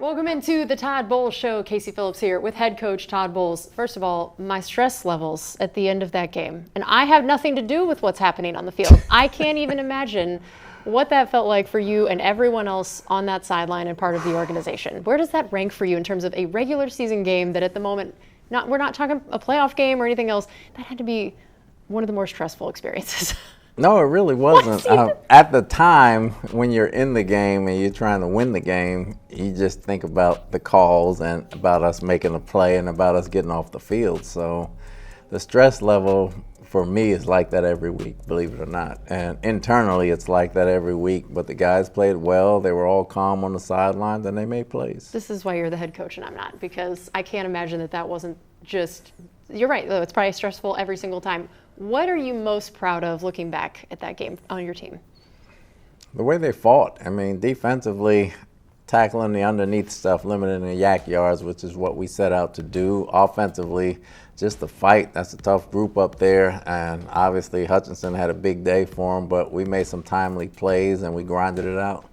Welcome into the Todd Bowles Show. Casey Phillips here with head coach Todd Bowles. First of all, my stress levels at the end of that game. And I have nothing to do with what's happening on the field. I can't even imagine what that felt like for you and everyone else on that sideline and part of the organization. Where does that rank for you in terms of a regular season game that at the moment, we're not talking a playoff game or anything else, that had to be one of the more stressful experiences? No, it really wasn't. At the time, when you're in the game and you're trying to win the game, you just think about the calls and about us making a play and about us getting off the field. So the stress level for me is like that every week, believe it or not. And internally, it's like that every week. But the guys played well. They were all calm on the sidelines, and they made plays. This is why you're the head coach and I'm not, because I can't imagine that wasn't just – you're right, though. It's probably stressful every single time. What are you most proud of looking back at that game on your team? The way they fought. I mean, defensively, tackling the underneath stuff, limiting the yak yards, which is what we set out to do. Offensively, just the fight. That's a tough group up there. And obviously, Hutchinson had a big day for him, but we made some timely plays and we grinded it out.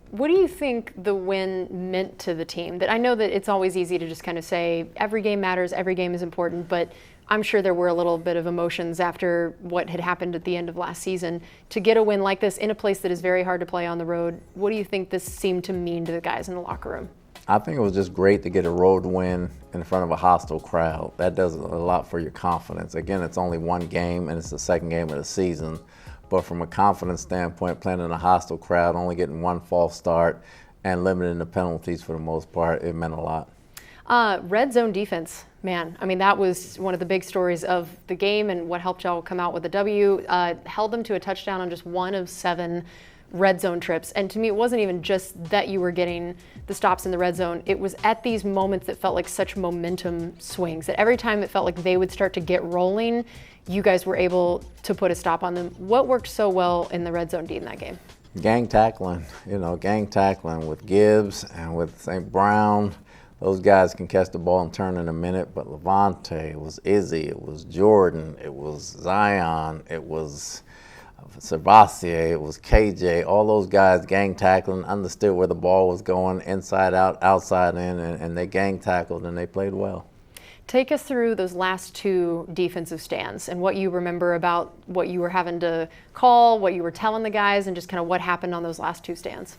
What do you think the win meant to the team? That I know that it's always easy to just kind of say every game matters, every game is important, but I'm sure there were a little bit of emotions after what had happened at the end of last season. To get a win like this in a place that is very hard to play on the road, what do you think this seemed to mean to the guys in the locker room? I think it was just great to get a road win in front of a hostile crowd. That does a lot for your confidence. Again, it's only one game and it's the second game of the season. But from a confidence standpoint, playing in a hostile crowd, only getting one false start and limiting the penalties for the most part, it meant a lot. Red zone defense, man. I mean, that was one of the big stories of the game and what helped y'all come out with a W. Held them to a touchdown on just 1 of 7 red zone trips. And to me, it wasn't even just that you were getting the stops in the red zone. It was at these moments that felt like such momentum swings, that every time it felt like they would start to get rolling, you guys were able to put a stop on them. What worked so well in the red zone D in that game? Gang tackling with Gibbs and with St. Brown. Those guys can catch the ball and turn in a minute, but Levante, it was Izzy, it was Jordan, it was Zion, it was Servassier, it was KJ. All those guys gang tackling, understood where the ball was going, inside out, outside in, and they gang tackled and they played well. Take us through those last 2 defensive stands and what you remember about what you were having to call, what you were telling the guys, and just kind of what happened on those last 2 stands.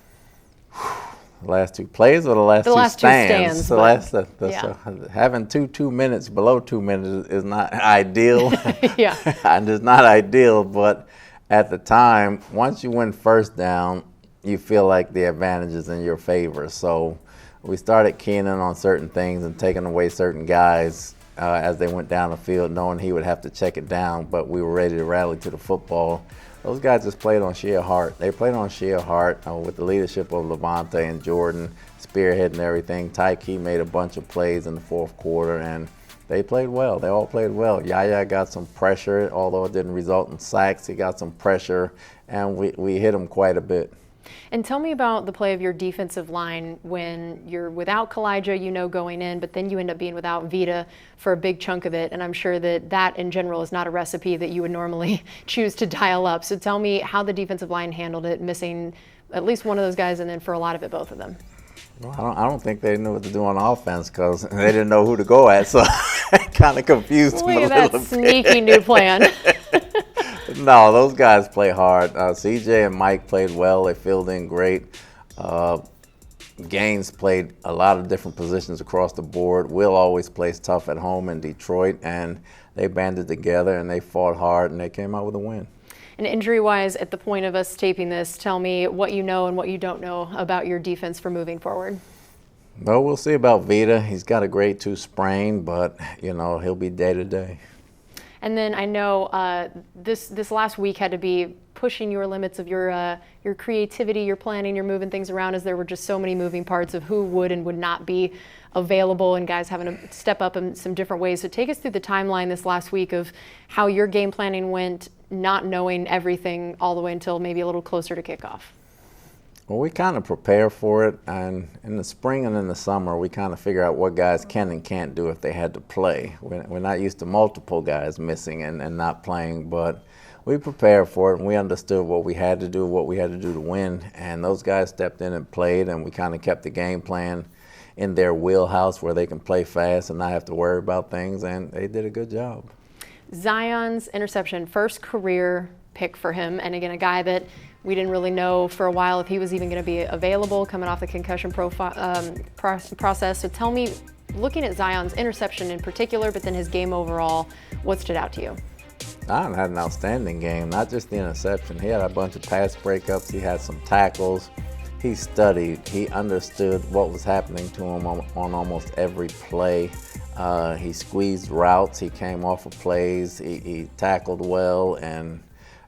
The last 2 plays or the last 2 stands? The last 2 stands. Having 2 minutes, below 2 minutes is not ideal. Yeah. And it's not ideal, but at the time, once you win first down, you feel like the advantage is in your favor. So we started keying in on certain things and taking away certain guys as they went down the field, knowing he would have to check it down, but we were ready to rally to the football. Those guys just played on sheer heart. They played on sheer heart with the leadership of Levante and Jordan, spearheading everything. Tyke made a bunch of plays in the fourth quarter, and they played well. They all played well. Yaya got some pressure, although it didn't result in sacks. He got some pressure, and we hit him quite a bit. And tell me about the play of your defensive line when you're without Kalijah, going in, but then you end up being without Vita for a big chunk of it. And I'm sure that in general is not a recipe that you would normally choose to dial up. So tell me how the defensive line handled it, missing at least one of those guys, and then for a lot of it, both of them. Well, I don't think they knew what to do on offense because they didn't know who to go at. So it kind of confused them a little bit. Look at that sneaky new plan. No, those guys play hard. CJ and Mike played well. They filled in great. Gaines played a lot of different positions across the board. Will always plays tough at home in Detroit, and they banded together and they fought hard and they came out with a win. And injury-wise, at the point of us taping this, tell me what you know and what you don't know about your defense for moving forward. Well, we'll see about Vita. He's got a grade 2 sprain, but he'll be day to day. And then I know this last week had to be pushing your limits of your creativity, your planning, your moving things around, as there were just so many moving parts of who would and would not be available and guys having to step up in some different ways. So take us through the timeline this last week of how your game planning went, not knowing everything all the way until maybe a little closer to kickoff. Well, we kind of prepare for it, and in the spring and in the summer, we kind of figure out what guys can and can't do if they had to play. We're not used to multiple guys missing and not playing, but we prepared for it, and we understood what we had to do to win. And those guys stepped in and played, and we kind of kept the game plan in their wheelhouse where they can play fast and not have to worry about things, and they did a good job. Zion's interception, first career pick for him, and again, a guy that we didn't really know for a while if he was even going to be available coming off the concussion process. So tell me, looking at Zion's interception in particular, but then his game overall, what stood out to you? Zion had an outstanding game, not just the interception. He had a bunch of pass breakups. He had some tackles. He studied. He understood what was happening to him on almost every play. He squeezed routes. He came off of plays. He tackled well. And,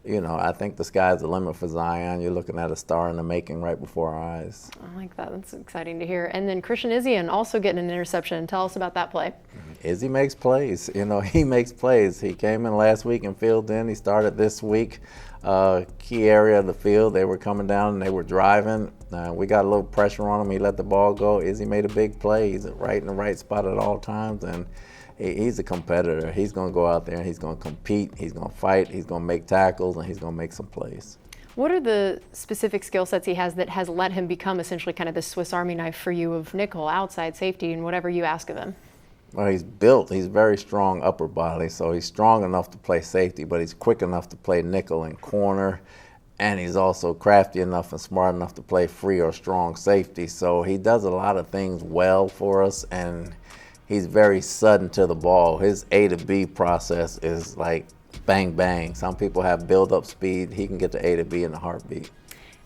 you know, I think the sky's the limit for Zion. You're looking at a star in the making right before our eyes. I like that. That's exciting to hear. And then Christian Izien also getting an interception. Tell us about that play. Izzy makes plays. You know, he makes plays. He came in last week and filled in. He started this week. Key area of the field. They were coming down and they were driving. We got a little pressure on him. He let the ball go. Izzy made a big play. He's right in the right spot at all times, and he's a competitor. He's going to go out there and he's going to compete. He's going to fight. He's going to make tackles, and he's going to make some plays. What are the specific skill sets he has that has let him become essentially kind of the Swiss Army knife for you of nickel, outside, safety, and whatever you ask of him? Well, he's built. He's very strong upper body, so he's strong enough to play safety, but he's quick enough to play nickel and corner, and he's also crafty enough and smart enough to play free or strong safety. So he does a lot of things well for us, and he's very sudden to the ball. His A to B process is like bang, bang. Some people have build-up speed. He can get to A to B in a heartbeat.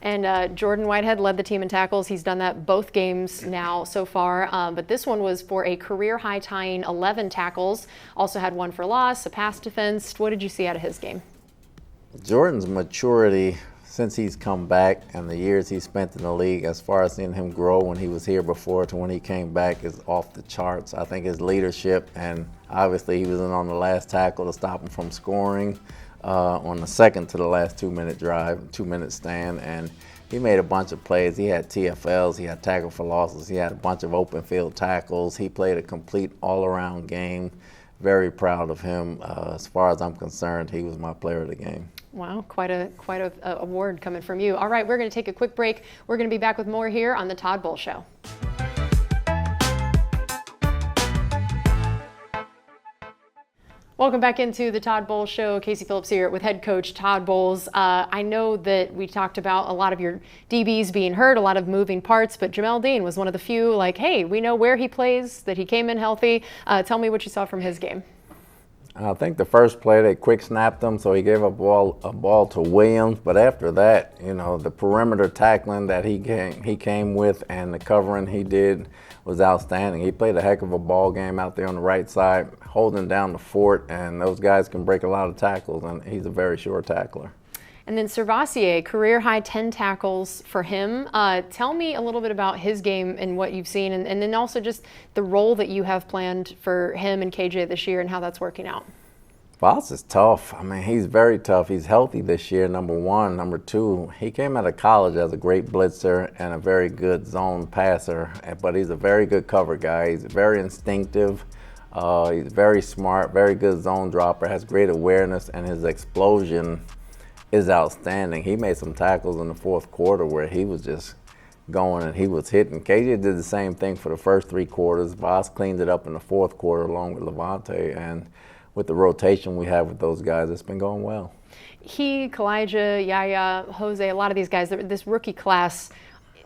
And Jordan Whitehead led the team in tackles. He's done that both games now so far, but this one was for a career-high tying 11 tackles. Also had one for loss, a pass defense. What did you see out of his game? Jordan's maturity since he's come back and the years he spent in the league, as far as seeing him grow when he was here before to when he came back, is off the charts. I think his leadership, and obviously he was in on the last tackle to stop him from scoring. On the second to the last 2-minute drive, 2-minute stand, and he made a bunch of plays. He had TFLs, he had tackle for losses, he had a bunch of open field tackles. He played a complete all-around game. Very proud of him. As far as I'm concerned, he was my player of the game. Wow, quite a award coming from you. All right, we're going to take a quick break. We're going to be back with more here on the Todd Bowles Show. Welcome back into the Todd Bowles Show. Casey Phillips here with head coach Todd Bowles. I know that we talked about a lot of your DBs being hurt, a lot of moving parts, but Jamel Dean was one of the few, like, hey, we know where he plays, that he came in healthy. Tell me what you saw from his game. I think the first play they quick snapped him, so he gave a ball to Williams. But after that, you know, the perimeter tackling that he came with and the covering he did was outstanding. He played a heck of a ball game out there on the right side, holding down the fort, and those guys can break a lot of tackles, and he's a very sure tackler. And then Servassier, career high 10 tackles for him. Tell me a little bit about his game and what you've seen, and then also just the role that you have planned for him and KJ this year and how that's working out. Voss is tough. I mean, he's very tough. He's healthy this year, number one. Number two, he came out of college as a great blitzer and a very good zone passer, but he's a very good cover guy. He's very instinctive. He's very smart, very good zone dropper, has great awareness, and his explosion is outstanding. He made some tackles in the fourth quarter where he was just going and he was hitting. KJ did the same thing for the first 3 quarters. Voss cleaned it up in the fourth quarter along with Levante, and with the rotation we have with those guys, it's been going well. He, Kalijah, Yaya, Jose, a lot of these guys, this rookie class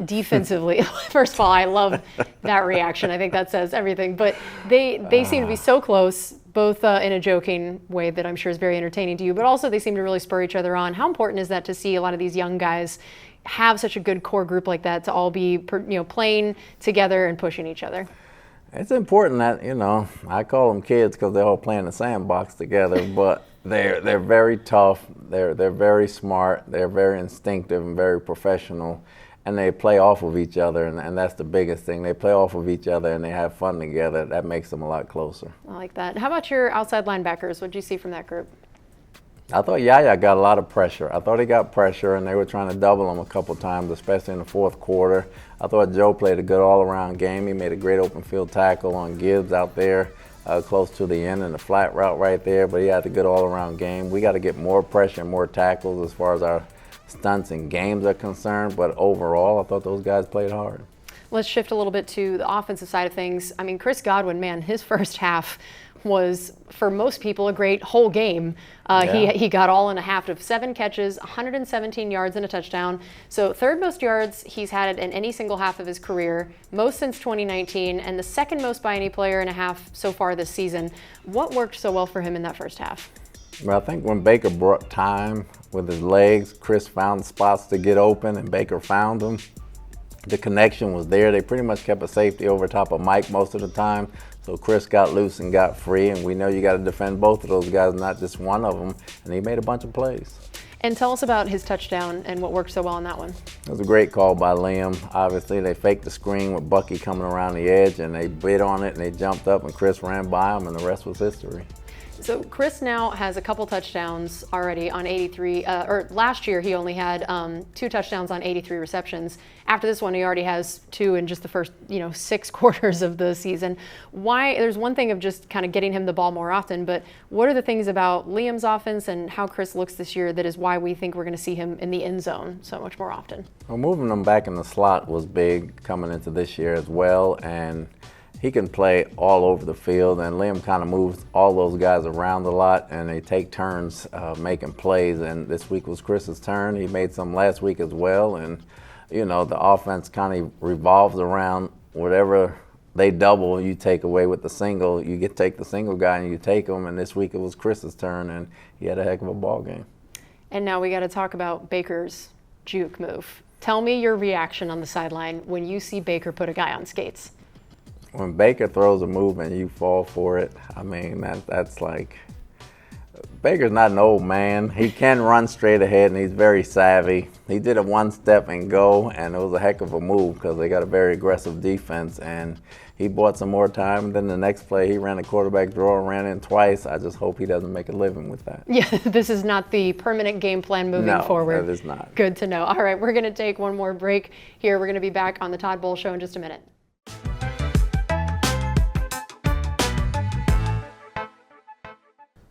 defensively, first of all, I love that reaction. I think that says everything. But they seem to be so close, both in a joking way that I'm sure is very entertaining to you, but also they seem to really spur each other on. How important is that to see a lot of these young guys have such a good core group like that to all be, playing together and pushing each other? It's important that, I call them kids because they all play in the sandbox together, but they're very tough, they're very smart, they're very instinctive and very professional, and they play off of each other, and that's the biggest thing. They play off of each other and they have fun together. That makes them a lot closer. I like that. How about your outside linebackers? What did you see from that group? I thought Yaya got a lot of pressure. I thought he got pressure, and they were trying to double him a couple times, especially in the fourth quarter. I thought Joe played a good all-around game. He made a great open field tackle on Gibbs out there. close to the end in the flat route right there, but he had a good all-around game. We got to get more pressure and more tackles as far as our stunts and games are concerned, but overall, I thought those guys played hard. Let's shift a little bit to the offensive side of things. I mean, Chris Godwin, man, his first half was, for most people, a great whole game. He got all in a half of 7 catches, 117 yards and a touchdown. So third most yards he's had in any single half of his career, most since 2019, and the second most by any player in a half so far this season. What worked so well for him in that first half? Well, I think when Baker brought time with his legs, Chris found spots to get open, and Baker found them. The connection was there. They pretty much kept a safety over top of Mike most of the time. So Chris got loose and got free, and we know you got to defend both of those guys, not just one of them. And he made a bunch of plays. And tell us about his touchdown and what worked so well on that one. It was a great call by Liam. Obviously, they faked the screen with Bucky coming around the edge, and they bid on it, and they jumped up, and Chris ran by him, and the rest was history. So Chris now has a couple touchdowns already on 83, or last year he only had 2 touchdowns on 83 receptions. After this one, he already has 2 in just the first, 6 quarters of the season. Why? There's one thing of just kind of getting him the ball more often, but what are the things about Liam's offense and how Chris looks this year that is why we think we're going to see him in the end zone so much more often? Well, moving him back in the slot was big coming into this year as well, and he can play all over the field, and Liam kind of moves all those guys around a lot, and they take turns making plays, and this week was Chris's turn. He made some last week as well, and the offense kind of revolves around whatever they double, you take away with the single. You take the single guy and you take him, and this week it was Chris's turn, and he had a heck of a ball game. And now we got to talk about Baker's juke move. Tell me your reaction on the sideline when you see Baker put a guy on skates. When Baker throws a move and you fall for it, I mean, that's like, Baker's not an old man. He can run straight ahead, and he's very savvy. He did a one-step and go, and it was a heck of a move because they got a very aggressive defense, and he bought some more time. And then the next play, he ran a quarterback draw and ran in twice. I just hope he doesn't make a living with that. Yeah, this is not the permanent game plan moving forward. No, that is not. Good to know. All right, we're going to take one more break here. We're going to be back on the Todd Bowles Show in just a minute.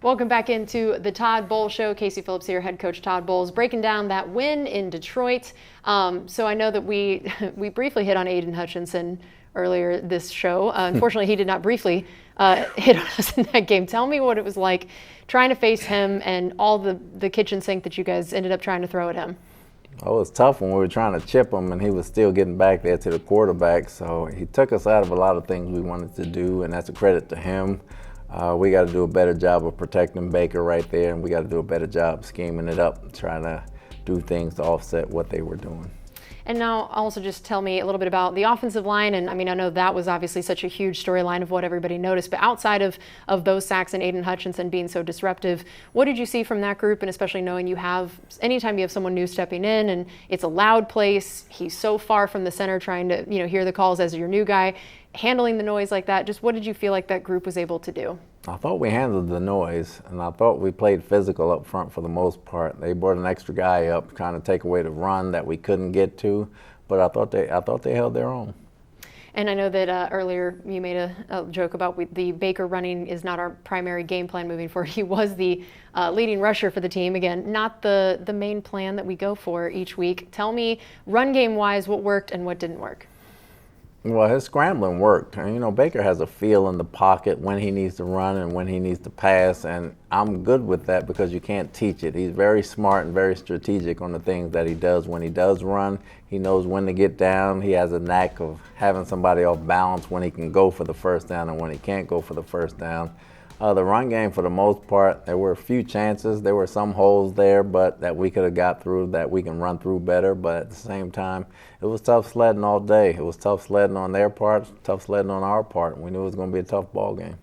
Welcome back into the Todd Bowles Show. Casey Phillips here, head coach Todd Bowles, breaking down that win in Detroit. So I know that we briefly hit on Aiden Hutchinson earlier this show. Unfortunately, he did not briefly hit on us in that game. Tell me what it was like trying to face him and all the kitchen sink that you guys ended up trying to throw at him. Oh, it was tough when we were trying to chip him, and he was still getting back there to the quarterback. So he took us out of a lot of things we wanted to do, and that's a credit to him. We got to do a better job of protecting Baker right there, and we got to do a better job scheming it up, trying to do things to offset what they were doing. And now also just tell me a little bit about the offensive line. And I mean, I know that was obviously such a huge storyline of what everybody noticed, but outside of those sacks and Aiden Hutchinson being so disruptive, what did you see from that group? And especially knowing anytime you have someone new stepping in and it's a loud place, he's so far from the center trying to, hear the calls as your new guy, handling the noise like that, just what did you feel like that group was able to do? I thought we handled the noise, and I thought we played physical up front for the most part. They brought an extra guy up, trying to take away the run that we couldn't get to, but I thought they held their own. And I know that earlier you made a joke about the Baker running is not our primary game plan moving forward. He was the leading rusher for the team. Again, not the main plan that we go for each week. Tell me, run game-wise, what worked and what didn't work? Well, his scrambling worked. And, Baker has a feel in the pocket when he needs to run and when he needs to pass, and I'm good with that because you can't teach it. He's very smart and very strategic on the things that he does. When he does run, he knows when to get down. He has a knack of having somebody off balance when he can go for the first down and when he can't go for the first down. The run game, for the most part, there were a few chances. There were some holes there, but that we could have got through, that we can run through better. But at the same time, it was tough sledding all day. It was tough sledding on their part, tough sledding on our part. We knew it was going to be a tough ball game.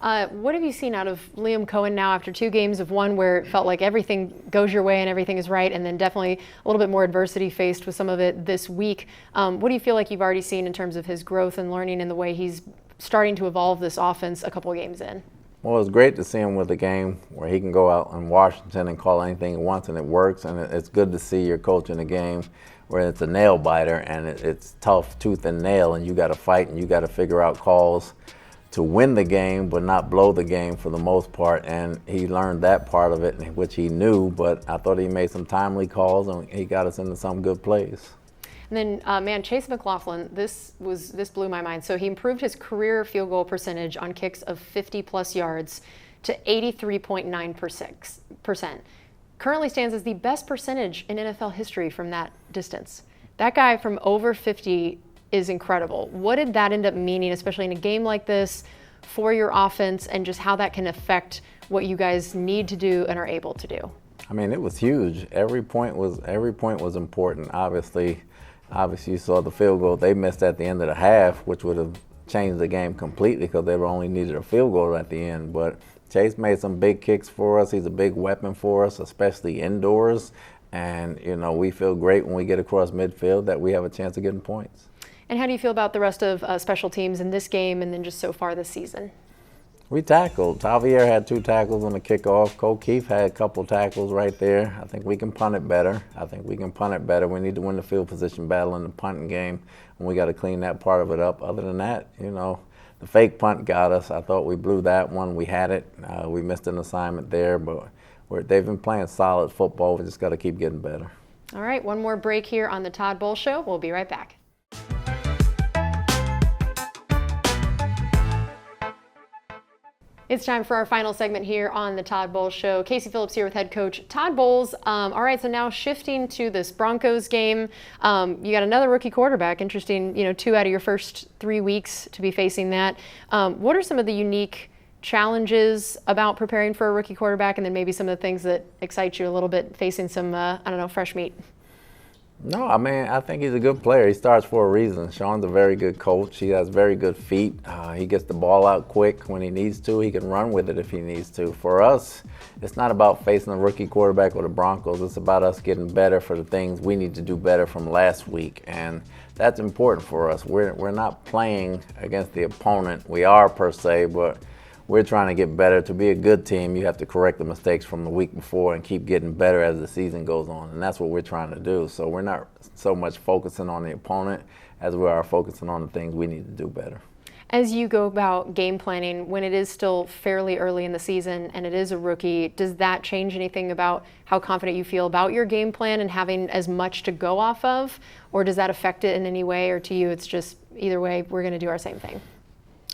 What have you seen out of Liam Cohen now after 2 games of one where it felt like everything goes your way and everything is right, and then definitely a little bit more adversity faced with some of it this week? What do you feel like you've already seen in terms of his growth and learning and the way he's starting to evolve this offense a couple of games in? Well, it's great to see him with a game where he can go out in Washington and call anything he wants and it works. And it's good to see your coach in a game where it's a nail biter and it's tough tooth and nail, and you got to fight and you got to figure out calls to win the game but not blow the game for the most part, and he learned that part of it, which he knew, but I thought he made some timely calls and he got us into some good plays. And then, Chase McLaughlin, this blew my mind. So he improved his career field goal percentage on kicks of 50-plus yards to 83.9%. Currently stands as the best percentage in NFL history from that distance. That guy from over 50 is incredible. What did that end up meaning, especially in a game like this, for your offense, and just how that can affect what you guys need to do and are able to do? I mean, it was huge. Every point was important. Obviously, you saw the field goal they missed at the end of the half, which would have changed the game completely because they only needed a field goal at the end. But Chase made some big kicks for us. He's a big weapon for us, especially indoors. And, we feel great when we get across midfield that we have a chance of getting points. And how do you feel about the rest of special teams in this game and then just so far this season? We tackled. Javier had 2 tackles on the kickoff. Cole Keith had a couple tackles right there. I think we can punt it better. We need to win the field position battle in the punting game, and we got to clean that part of it up. Other than that, the fake punt got us. I thought we blew that one. We had it. We missed an assignment there, but they've been playing solid football. We just got to keep getting better. All right, one more break here on the Todd Bowles Show. We'll be right back. It's time for our final segment here on the Todd Bowles Show. Casey Phillips here with head coach Todd Bowles. All right, so now shifting to this Broncos game. You got another rookie quarterback. Interesting, 2 out of your first 3 weeks to be facing that. What are some of the unique challenges about preparing for a rookie quarterback, and then maybe some of the things that excite you a little bit facing some, fresh meat? No, I think he's a good player. He starts for a reason. Sean's a very good coach. He has very good feet. He gets the ball out quick when he needs to. He can run with it if he needs to. For us, it's not about facing a rookie quarterback with the Broncos. It's about us getting better for the things we need to do better from last week. And that's important for us. We're not playing against the opponent. We are per se, but we're trying to get better. To be a good team, you have to correct the mistakes from the week before and keep getting better as the season goes on. And that's what we're trying to do. So we're not so much focusing on the opponent as we are focusing on the things we need to do better. As you go about game planning, when it is still fairly early in the season and it is a rookie, does that change anything about how confident you feel about your game plan and having as much to go off of? Or does that affect it in any way? Or to you, it's just either way, we're going to do our same thing?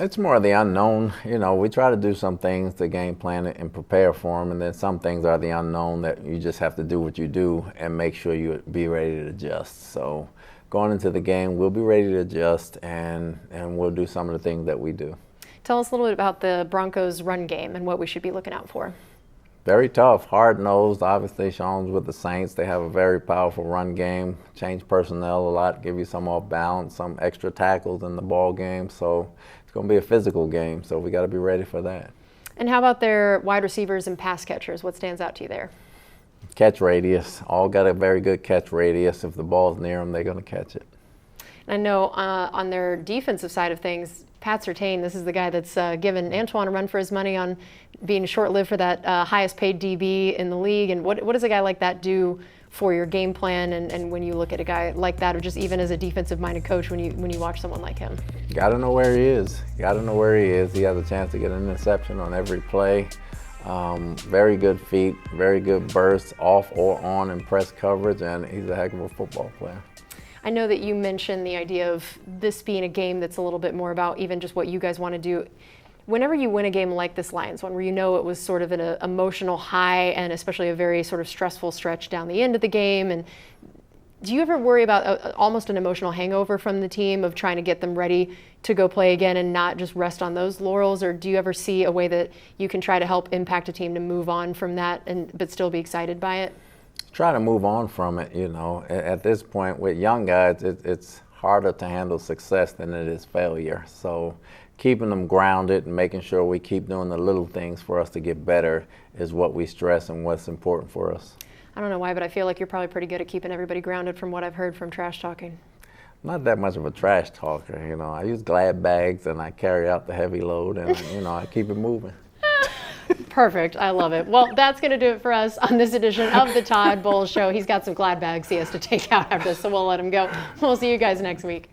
It's more of the unknown. We try to do some things to game plan it and prepare for them, and then some things are the unknown that you just have to do what you do and make sure you be ready to adjust. So going into the game, we'll be ready to adjust, and we'll do some of the things that we do. Tell us a little bit about the Broncos' run game and what we should be looking out for. Very tough, hard-nosed. Obviously, Sean's with the Saints. They have a very powerful run game, change personnel a lot, give you some off balance, some extra tackles in the ball game. So it's going to be a physical game, so we got to be ready for that. And how about their wide receivers and pass catchers? What stands out to you there? Catch radius. All got a very good catch radius. If the ball's near them, they're going to catch it. I know on their defensive side of things, Pat Surtain, this is the guy that's given Antoine a run for his money on being short-lived for that highest paid DB in the league. And what does a guy like that do for your game plan and when you look at a guy like that, or just even as a defensive-minded coach when you watch someone like him? Got to know where he is. He has a chance to get an interception on every play. Very good feet, very good bursts, off or on in press coverage, and he's a heck of a football player. I know that you mentioned the idea of this being a game that's a little bit more about even just what you guys want to do. Whenever you win a game like this Lions one, where it was sort of an emotional high and especially a very sort of stressful stretch down the end of the game, and do you ever worry about almost an emotional hangover from the team of trying to get them ready to go play again and not just rest on those laurels? Or do you ever see a way that you can try to help impact a team to move on from that but still be excited by it? Try to move on from it, At this point, with young guys, it's harder to handle success than it is failure. So keeping them grounded and making sure we keep doing the little things for us to get better is what we stress and what's important for us. I don't know why, but I feel like you're probably pretty good at keeping everybody grounded from what I've heard from trash talking. Not that much of a trash talker, I use glad bags and I carry out the heavy load and, I keep it moving. Perfect. I love it. Well, that's going to do it for us on this edition of the Todd Bowles Show. He's got some glad bags he has to take out after this, so we'll let him go. We'll see you guys next week.